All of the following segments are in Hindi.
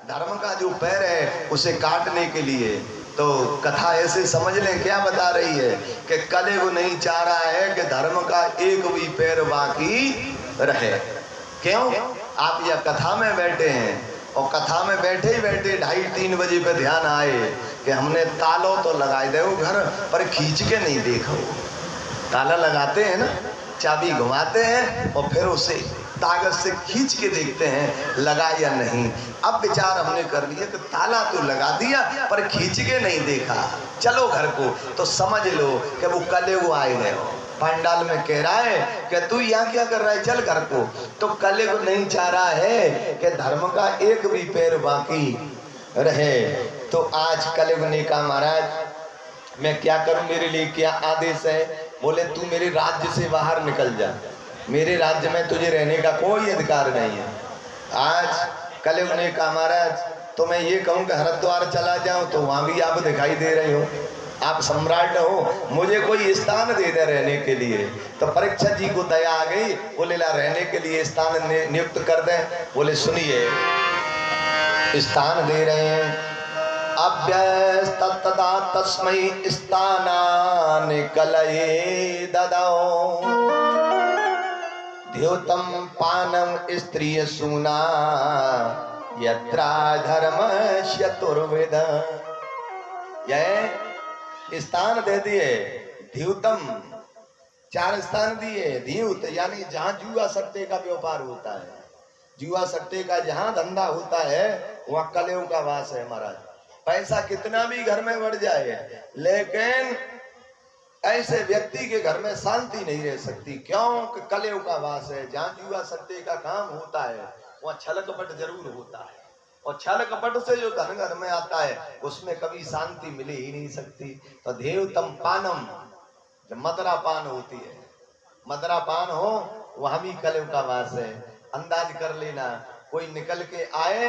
धर्म का जो पैर है उसे काटने के लिए। तो कथा ऐसे समझ लें, क्या बता रही है कि कलयुग नहीं चाह रहा है कि धर्म का एक भी पैर बाकी रहे। क्यों? आप यह कथा में बैठे हैं और कथा में बैठे ही बैठे 2:30-3 बजे पे ध्यान आए कि हमने तालों तो लगाए दे वो घर पर खींच के नहीं देखो। ताला लगाते हैं ना, चाबी घुमाते हैं और फिर उसे ताकत से खींच के देखते हैं लगा या नहीं। अब विचार हमने कर लिया कि ताला तो लगा दिया पर खींच के नहीं देखा, चलो घर को। तो समझ लो कि वो कलयुग आए गए हो। पंडाल में कह रहा है कि तू यहाँ क्या कर रहा है, चल घर को। तो कलयुग नहीं चाह रहा है कि धर्म का एक भी पैर बाकी रहे। तो आज कलयुग ने कहा महाराज मैं क्या करूं, मेरे लिए क्या आदेश है? बोले तू मेरे राज्य से बाहर निकल जा, मेरे राज्य में तुझे रहने का कोई अधिकार नहीं है। आज कलयुग ने कहा महाराज तो मैं ये कहूँ कि हरिद्वार चला जाऊं तो वहां भी आप दिखाई दे रहे हो, आप सम्राट हो, मुझे कोई स्थान दे दे रहने के लिए। तो परीक्षित जी को दया आ गई, बोले ला रहने के लिए स्थान नियुक्त कर दें। बोले सुनिए स्थान दे रहे हैं। अभ्यस्तदा तस्मै स्थानानि कलये ददौ द्योतम पानम स्त्रिय सूना यत्रा धर्मस्य तुर्विद। यह स्थान दे दिए, द्यूतम 4 स्थान दिए। द्यूत यानी जहां जुआ सट्टे का व्यापार होता है, जुआ सट्टे का जहां धंधा होता है वहां कलयुग का वास है महाराज। पैसा कितना भी घर में बढ़ जाए लेकिन ऐसे व्यक्ति के घर में शांति नहीं रह सकती। क्यों? कि कलयुग का वास है। जहां जुआ सट्टे का काम होता है वहां छल कपट जरूर होता है, और छल कपट से जो धन घर में आता है उसमें कभी शांति मिल ही नहीं सकती। तो देवतम पानम, जब मदरा पान होती है, मदरा पान हो वहां भी कलयुग का वास है। अंदाज कर लेना, कोई निकल के आए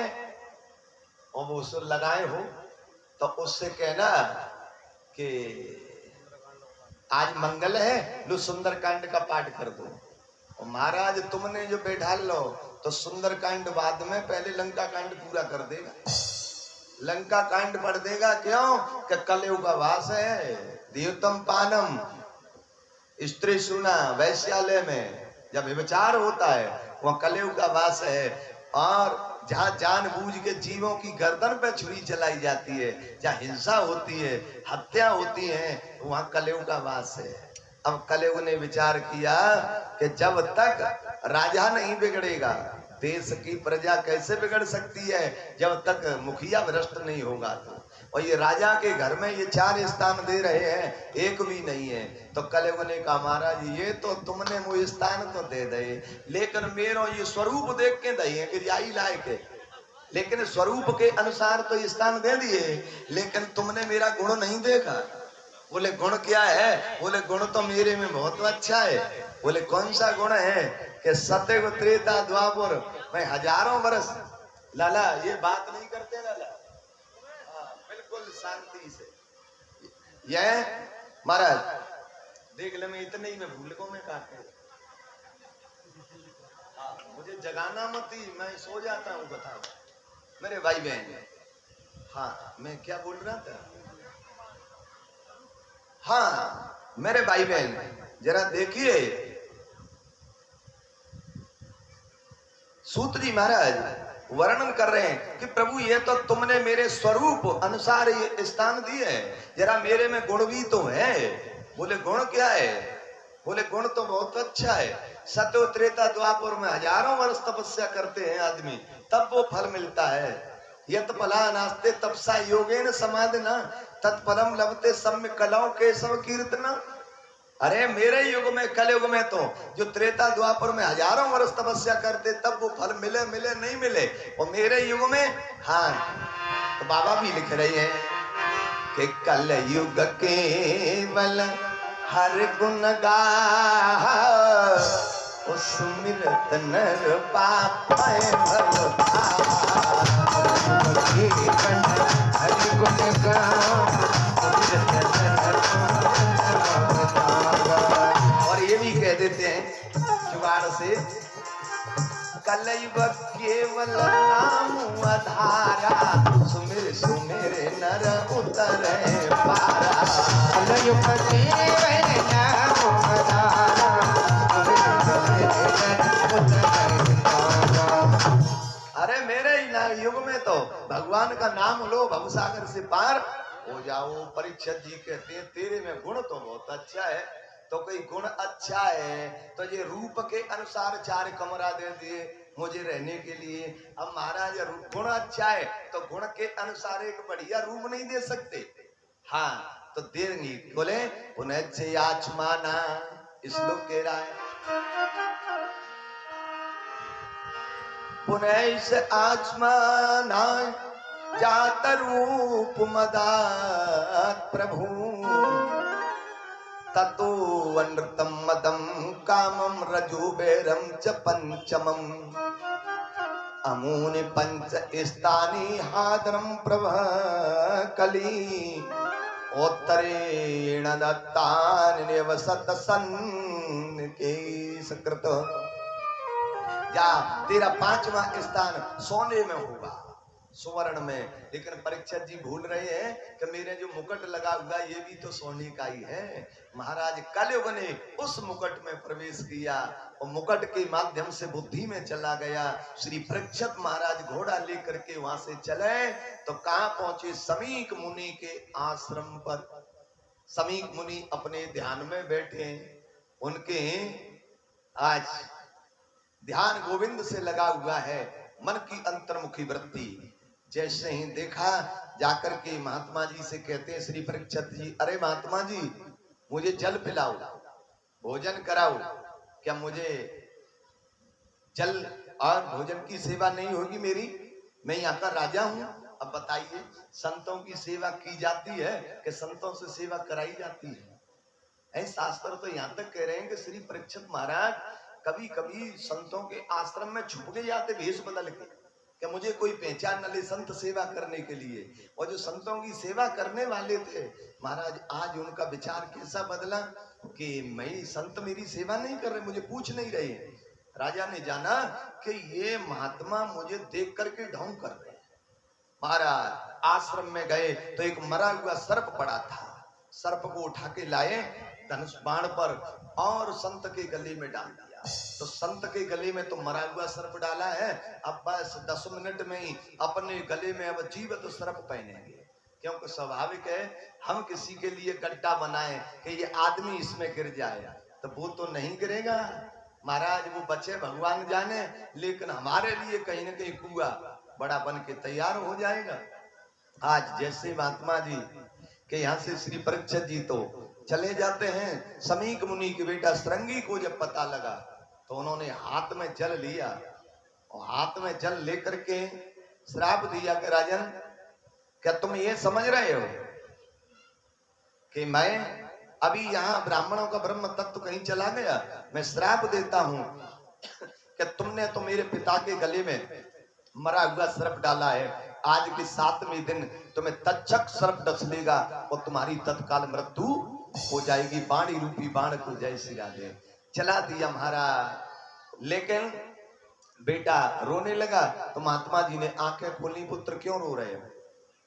और वो सुर लगाए हो तो उससे कहना कि आज मंगल है, लो सुंदर कांड का पाठ कर दो। और महाराज तुमने जो बैठा लो तो सुंदर कांड बाद में, पहले लंका कांड पूरा कर देगा, लंका कांड पढ़ देगा। क्यों? कि कलयुग का वास है। देवतम पानम, स्त्री सुना वैश्यालय में जब विचार होता है वह कलयुग का वास है। और जहाँ जानबूझ के जीवों की गर्दन पे छुरी चलाई जाती है, जहाँ हिंसा होती है, हत्या होती है, वहाँ कलयुग का वास है। अब कलयुग ने विचार किया कि जब तक राजा नहीं बिगड़ेगा देश की प्रजा कैसे बिगड़ सकती है, जब तक मुखिया भ्रष्ट नहीं होगा। तो और ये राजा के घर में ये 4 स्थान दे रहे हैं, एक भी नहीं है। तो कलयुग ने कहा महाराज ये तो तुमने मुझे स्थान तो दे दे, लेकिन मेरो ये स्वरूप देख के दही कि यही लायक है, लेकिन स्वरूप के अनुसार तो ये स्थान दे दिए, लेकिन तुमने मेरा गुण नहीं देखा। बोले गुण क्या है? बोले गुण तो मेरे में बहुत अच्छा है। बोले कौन सा गुण है? कि सत्य त्रेता द्वापर मैं हजारों वर्ष, लाला ये बात नहीं करते लाला, बिल्कुल शांति से। यह महाराज देख ले, मैं इतने ही में भूल को मैं काटे, मुझे जगाना मत ही, मैं सो जाता हूँ। बताओ मेरे भाई बहन, हाँ मैं क्या बोल रहा था? हाँ मेरे भाई बहन जरा देखिए, सूत जी महाराज वर्णन कर रहे हैं कि प्रभु ये तो तुमने मेरे स्वरूप अनुसार ये स्थान दिए है, जरा मेरे में गुण भी तो है। बोले गुण क्या है? बोले गुण तो बहुत अच्छा है। सत्य त्रेता द्वापर में हजारों वर्ष तपस्या करते हैं आदमी, तब वो फल मिलता है। यत फला नास्ते तपसा योगेन समाधिना तत्फलम लभते सम्य कलाओं केशव कीर्तना। अरे मेरे युग में, कलयुग में तो जो त्रेता द्वापर में हजारों वर्ष तपस्या करते तब वो फल मिले मिले नहीं मिले, और मेरे युग में हाँ। तो बाबा भी लिख रहे हैं कि कलयुग केवल हर गुण गा सुमिरत नर पाए हरि गुण गा। और ये भी कह देते हैं जुगाड़ से, कलयुग केवल नाम आधारा करे पारा अलयुपति वरना मुखदारा अरे मेरे ही ना युग में तो भगवान का नाम लो भवसागर से पार हो जाओ। परीक्षित जी कहते हैं तेरे में गुण तो बहुत अच्छा है, तो कोई गुण अच्छा है तो ये रूप के अनुसार 4 कमरा दे दिए मुझे रहने के लिए। अब महाराज गुण अच्छा है तो गुण के अनुसार एक बढ़िया रूप नहीं दे सकते? हाँ तो देंगे। बोले पुनः आचमाना श्लोक कह रहा है पुनः आचमाना जात रूप मदात प्रभु ततो अनृतम मदम कामम रजोबेरम च पंचमम अमूनि पंच स्थानी हादरम प्रभ कली उत्तरेण दत्तान निवसत सन के सकृत। जा तेरा 5वां स्थान सोने में होगा, सुवर्ण में। लेकिन परीक्षित जी भूल रहे हैं कि मेरे जो मुकुट लगा हुआ ये भी तो सोने का ही है। महाराज कलयुग ने उस मुकुट में प्रवेश किया और मुकुट के माध्यम से बुद्धि में चला गया। श्री परीक्षित महाराज घोड़ा लेकर के वहां से चले तो कहां पहुंचे? समीक मुनि के आश्रम पर। समीक मुनि अपने ध्यान में बैठे, उनके आज ध्यान गोविंद से लगा हुआ है, मन की अंतर्मुखी वृत्ति। जैसे ही देखा जाकर के महात्मा जी से कहते हैं श्री परीक्षित जी, अरे महात्मा जी मुझे जल पिलाओ, भोजन कराओ। क्या मुझे जल और भोजन की सेवा नहीं होगी मेरी? मैं यहाँ का राजा हूँ। अब बताइए संतों की सेवा की जाती है कि संतों से सेवा कराई जाती है? शास्त्र तो यहाँ तक कह रहे हैं कि श्री परीक्षित महाराज कभी कभी संतों के आश्रम में छुप के जाते भेष बदल के, कि मुझे कोई पहचान न ले संत सेवा करने के लिए। और जो संतों की सेवा करने वाले थे महाराज आज उनका विचार कैसा बदला कि मैं संत मेरी सेवा नहीं कर रहे, मुझे पूछ नहीं रहे। राजा ने जाना कि ये महात्मा मुझे देख करके ढोंग कर रहे हैं। महाराज आश्रम में गए तो एक मरा हुआ सर्प पड़ा था, सर्प को उठा के लाए धनुष बाण पर और संत के गले में डाल दिया। तो संत के गले में तो मरा हुआ सर्प डाला है, अब बस 10 मिनट में ही अपने गले में अब जीवित सर्प पहनेंगे। क्योंकि स्वाभाविक है हम किसी के लिए गड्ढा बनाए कि ये आदमी इसमें गिर जाए, तो वो तो नहीं गिरेगा महाराज, वो बचे भगवान जाने, लेकिन हमारे लिए कहीं न कहीं कुआ बड़ा बन के तैयार हो जाएगा। आज जैसे महात्मा जी के यहाँ से श्री परीक्षित जी तो चले जाते हैं, समीक मुनि के बेटा श्रृंगी को जब पता लगा तो उन्होंने हाथ में जल लिया और हाथ में जल लेकर के श्राप दिया कि राजन क्या तुम ये समझ रहे हो कि मैं अभी यहाँ ब्राह्मणों का ब्रह्म तत्व कहीं चला गया? मैं श्राप देता हूं कि तुमने तो मेरे पिता के गले में मरा हुआ सर्प डाला है, आज के 7वें दिन तुम्हें तक्षक सर्प डस लेगा और तुम्हारी तत्काल मृत्यु हो जाएगी। बाणी रूपी बाण को जय श्री राधे चला दिया महाराज। लेकिन बेटा रोने लगा तो महात्मा जी ने आंखें खोली, पुत्र क्यों रो रहे हो?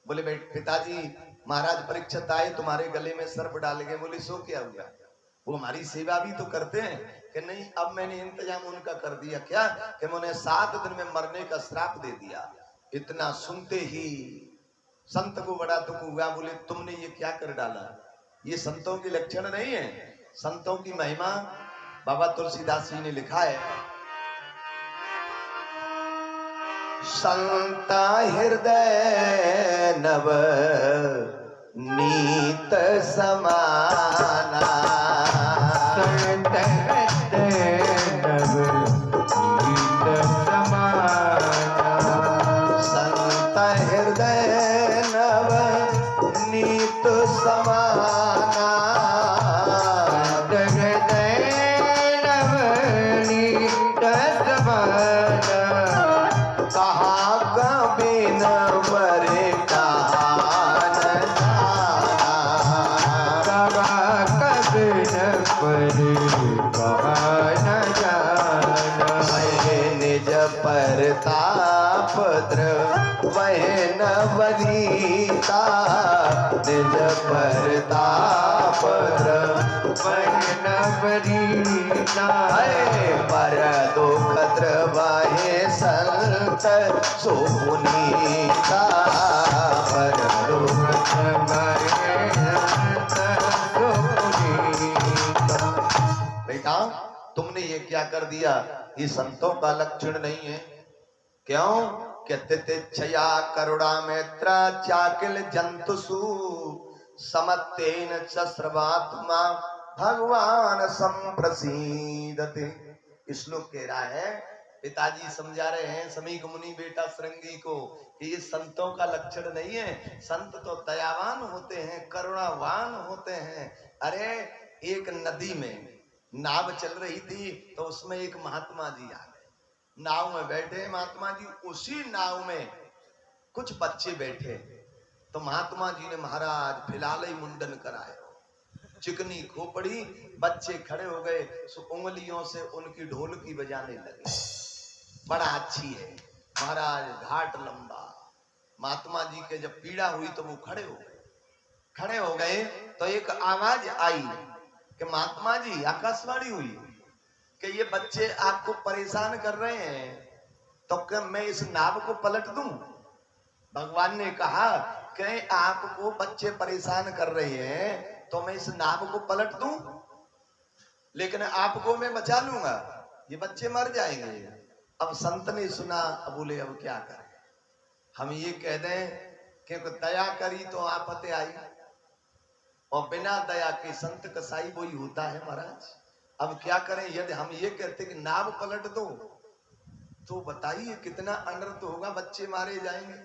बोले पिताजी महाराज परीक्षित आए तुम्हारे गले में सर्प डाल गए। बोले सो क्या हुआ? वो हमारी सेवा भी तो करते हैं कि नहीं। अब मैंने इंतजाम उनका कर दिया क्या कि मैंने 7 दिन में मरने का श्राप दे दिया। इतना सुनते ही संत को बड़ा दुख हुआ। बोले तुमने ये क्या कर डाला? ये संतों के लक्षण नहीं है। संतों की महिमा बाबा तुलसीदास जी ने लिखा है, संत हृदय नव नीत समाना, संत हृदय नव नीत समाना, संत हृदय नव नीत समाना, का पर वह न वरीता निज परताप वैन वरीना पर दुख द्रवाहे संत सुपुनीता पर दुख बेटा तुमने ये क्या कर दिया, ये संतों का लक्षण नहीं है। क्यों? कहते थे छया करुणा मैत्रा चाकिल जंतुसु समत्तेन च सर्वात्मा भगवान संप्रसीदते। श्लोक कह रहा है, पिताजी समझा रहे हैं समीक मुनि बेटा श्रृंगी को कि ये संतों का लक्षण नहीं है। संत तो दयावान होते हैं, करुणावान होते हैं। अरे एक नदी में नाव चल रही थी तो उसमें एक महात्मा जी आ गए। नाव में बैठे महात्मा जी, उसी नाव में कुछ बच्चे बैठे। तो महात्मा जी ने महाराज फिलहाल ही मुंडन कराया, चिकनी खोपड़ी, बच्चे खड़े हो गए, उंगलियों से उनकी ढोलकी बजाने लगे। बड़ा अच्छी है महाराज, घाट लंबा। महात्मा जी के जब पीड़ा हुई तो वो खड़े हो गए तो एक आवाज आई कि महात्मा जी, आकाशवाणी हुई कि ये बच्चे आपको परेशान कर रहे हैं, तो क्या मैं इस नाव को पलट दूं? भगवान ने कहा कि आपको बच्चे परेशान कर रहे हैं तो मैं इस नाव को पलट दूं, लेकिन आपको मैं बचा लूंगा, ये बच्चे मर जाएंगे। अब संत ने सुना, अब बोले अब क्या करें? हम ये कह दें कि दया करी तो आपत्ति आई, और बिना दया के संत कसाई वही होता है महाराज। अब क्या करें? यदि हम ये कहते कि नाव पलट दो तो बताइए कितना अनर्थ होगा, बच्चे मारे जाएंगे।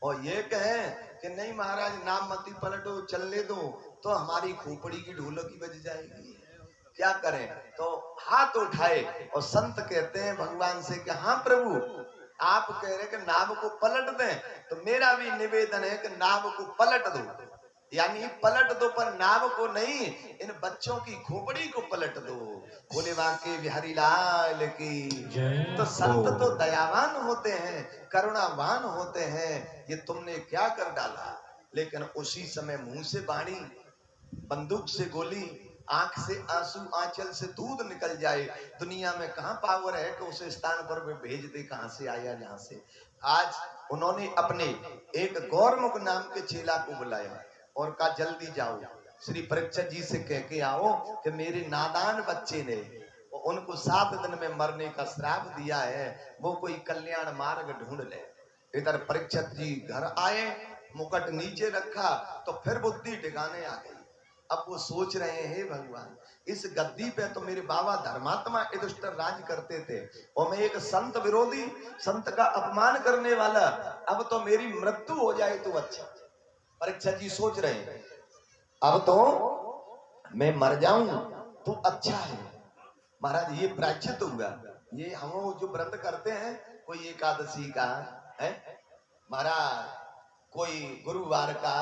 और ये कहें कि नहीं महाराज नाव मत ही पलटो, चलने दो, तो हमारी खोपड़ी की ढोलकी बज जाएगी। क्या करें? तो हाथ उठाए और संत कहते हैं भगवान से कि हाँ प्रभु, आप कह रहे कि नाव को पलट दें, तो मेरा भी निवेदन है कि नाव को पलट दो, यानी पलट दो, पर नाव को नहीं, इन बच्चों की खोपड़ी को पलट दो। बोले बांके बिहारी लाल की जय। तो संत तो दयावान होते हैं, करुणावान होते हैं। ये तुमने क्या कर डाला? लेकिन उसी समय मुंह से बाणी, बंदूक से गोली, आंख से आंसू, आंचल से दूध निकल जाए। दुनिया में कहां पावर है कि उसे स्थान पर वे भेज दे, कहां से आया जहां से। आज उन्होंने अपने एक गौरमुख नाम के चेला को बुलाया और कहा जल्दी जाओ, श्री परीक्षित जी से कह के आओ कि मेरे नादान बच्चे ने उनको 7 दिन में मरने का श्राप दिया है, वो कोई कल्याण मार्ग ढूंढ ले। इधर परीक्षित जी घर आए, मुकुट नीचे रखा तो फिर बुद्धि ठिकाने आ गई। अब वो सोच रहे हैं भगवान, इस गद्दी पे तो मेरे बाबा धर्मात्मा युधिष्ठिर राज करते थे और मैं एक संत विरोधी, संत का अपमान करने वाला, अब तो मेरी मृत्यु हो जाए तो अच्छा। परीक्षित जी सोच रहे हैं अब तो मैं मर जाऊं तो अच्छा है। महाराज ये प्रायश्चित होगा, ये हम जो व्रत करते हैं, कोई एकादशी का है महाराज, कोई गुरुवार का,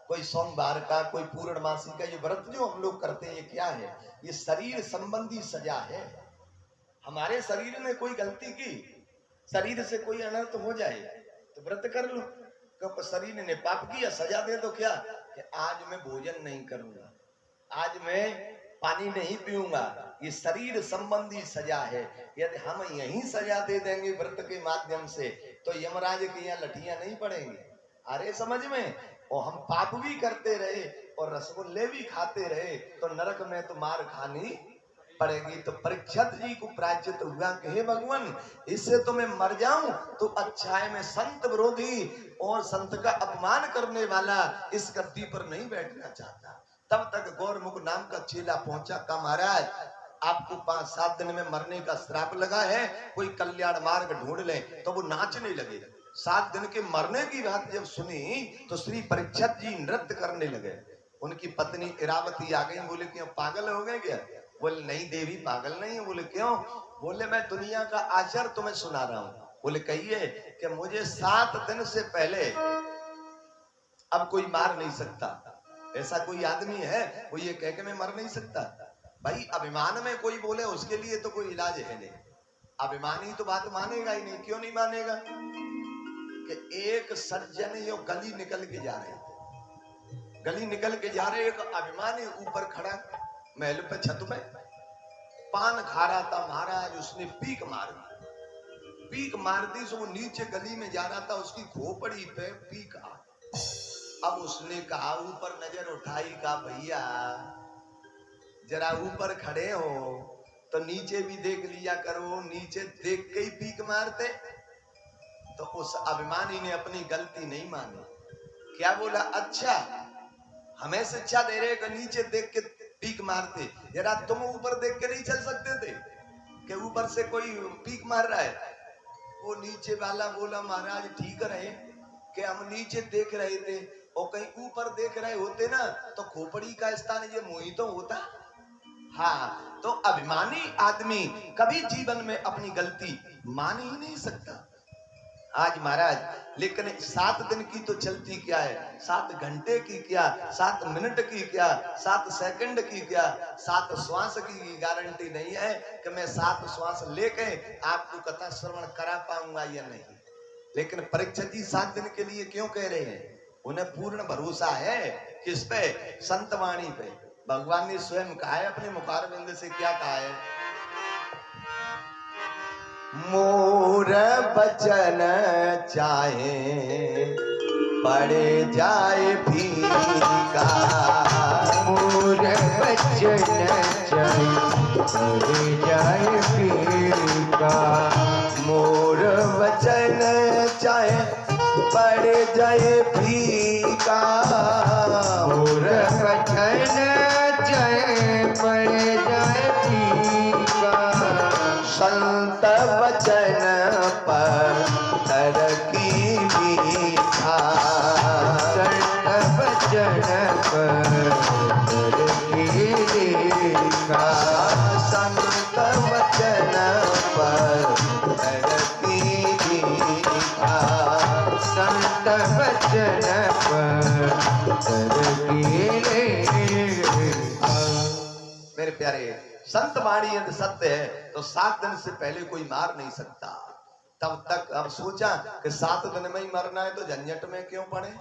कोई सोमवार का, कोई पूर्णमासी का, ये व्रत जो हम लोग करते हैं ये क्या है? ये शरीर संबंधी सजा है। हमारे शरीर ने कोई गलती की, शरीर से कोई अनर्थ हो जाए तो व्रत कर लो, क्योंकि शरीर ने पाप किया, सजा दे दो क्या कि आज मैं भोजन नहीं करूंगा, आज मैं पानी नहीं पीऊंगा। ये शरीर संबंधी सजा है। यदि हम यही सजा दे देंगे व्रत के माध्यम से तो यमराज की यहाँ लठियां नहीं पड़ेंगी। अरे समझ में, और हम पाप भी करते रहे और रसगुल्ले भी खाते रहे तो नरक में तो मार खानी पड़ेगी। तो परीक्षित जी को प्रायश्चित हुआ कि हे भगवान, इससे तो मैं मर जाऊं तो अच्छा है। मैं संत विरोधी और संत का अपमान करने वाला इस गद्दी पर नहीं बैठना चाहता। तब तक गौरमुख नाम का चेला पहुंचा, कहा महाराज आपको 5-7 दिन में मरने का श्राप लगा है, कोई कल्याण मार्ग ढूंढ ले। तो वो नाचने लगे। 7 दिन के मरने की बात जब सुनी तो श्री परीक्षित जी नृत्य करने लगे। उनकी पत्नी इरावती आ गई, बोले क्यों पागल हो गए क्या? बोले नहीं देवी पागल नहीं है। बोले क्यों? बोले मैं दुनिया का आचार तुम्हें सुना रहा हूँ। बोले कहिए कि मुझे 7 दिन से पहले अब कोई मार नहीं सकता। ऐसा कोई आदमी है वो ये कह के मैं मर नहीं सकता? भाई अभिमान में कोई बोले उसके लिए तो कोई इलाज है नहीं। अभिमानी तो बात मानेगा ही नहीं। क्यों नहीं मानेगा? कि एक सज्जन यो गली निकल के जा रहे, गली निकल के जा रहे, एक अभिमानी ऊपर खड़ा महल पे छत पे पान खा रहा था महाराज। उसने पीक मार दी सो वो नीचे गली में जा रहा था, उसकी खोपड़ी पे पीक आ। अब उसने कहा, ऊपर नजर उठाई, कहा भैया जरा ऊपर खड़े हो तो नीचे भी देख लिया करो, नीचे देख के ही पीक मारते। तो उस अभिमानी ने अपनी गलती नहीं मानी, क्या बोला, अच्छा हमें शिक्षा दे रहे कि नीचे देख के पीक मारते, जरा तुम ऊपर देख के नहीं चल सकते थे कि ऊपर से कोई पीक मार रहा है। वो नीचे वाला बोला, महाराज ठीक रहे कि हम नीचे देख रहे थे और कहीं ऊपर देख रहे होते ना तो खोपड़ी का स्थान ये मोही तो होता। हाँ, तो अभिमानी आदमी कभी जीवन में अपनी गलती मान ही नहीं सकता। आज महाराज लेकिन 7 दिन की तो चलती क्या है, 7 घंटे की क्या, 7 मिनट की क्या, 7 सेकंड की क्या, 7 श्वास की गारंटी नहीं है कि मैं 7 श्वास लेके आपको कथा श्रवण करा पाऊंगा या नहीं। लेकिन परीक्षित जी 7 दिन के लिए क्यों कह रहे हैं, उन्हें पूर्ण भरोसा है किस पे, संत वाणी पे। भगवान ने स्वयं कहा है अपने मुखारविंद से, क्या कहा है, मोर बचन चाहे पड़े जाए फीका, मोर बचन चाहे पड़े जाए फीका, मोर बचन चाहे पड़े जाए फीका, मोर बचन चाहे पड़े जाए फीका, संत वचन पर तरकी मीठा, संत वचन पर तरकी मीठा, संत वचन पर तरकी मीठा, संत वचन पर तरकी मीठा। मेरे प्यारे, संत वाणी यदि सत्य है तो 7 दिन से पहले कोई मार नहीं सकता। तब तक अब सोचा कि 7 दिन में ही मरना है तो झंझट में क्यों पड़े,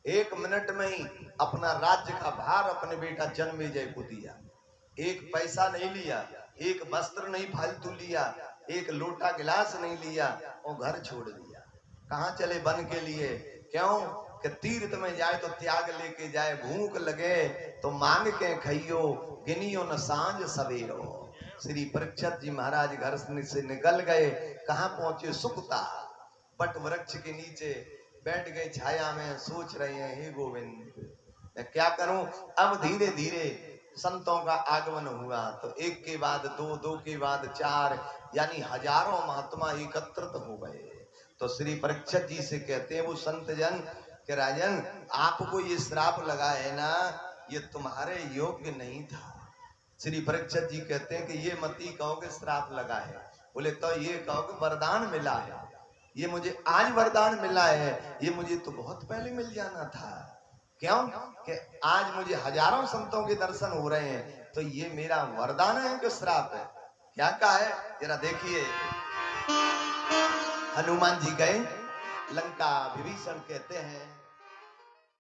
1 मिनट में ही अपना राज्य का भार अपने बेटा जन्मेजय को दिया। 1 पैसा नहीं लिया, 1 वस्त्र नहीं फालतू लिया, 1 लोटा गिलास नहीं लिया और घर छोड़ दिया। कहाँ चले, वन के लिए। क्यों कि तीर्थ में जाए तो त्याग लेके जाए, भूख लगे तो मांग के खाइयो, गिनियो न सांझ सवेरो। श्री परीक्षित जी महाराज घर से निकल गए, कहाँ पहुंचे, सुखता बट वृक्ष के नीचे बैठ गए छाया में, सोच रहे हैं हे गोविंद मैं क्या करूं। अब धीरे धीरे संतों का आगमन हुआ तो 1 के बाद 2, 2 के बाद 4, यानी हजारों महात्मा एकत्रित हो गए। तो श्री परीक्षित जी से कहते हैं वो संत जन कि राजन आपको ये श्राप लगा है ना, ये तुम्हारे योग्य नहीं था। श्री परीक्षित जी कहते हैं कि ये मत ही कहो कि श्राप लगा है, बोले तो ये कहो कि वरदान मिला है। ये मुझे आज वरदान मिला है, ये मुझे तो बहुत पहले मिल जाना था। क्यों कि आज मुझे हजारों संतों के दर्शन हो रहे हैं, तो ये मेरा वरदान है कि श्राप है। क्या कहा है जरा देखिए। हनुमान जी गए लंका, विभीषण कहते हैं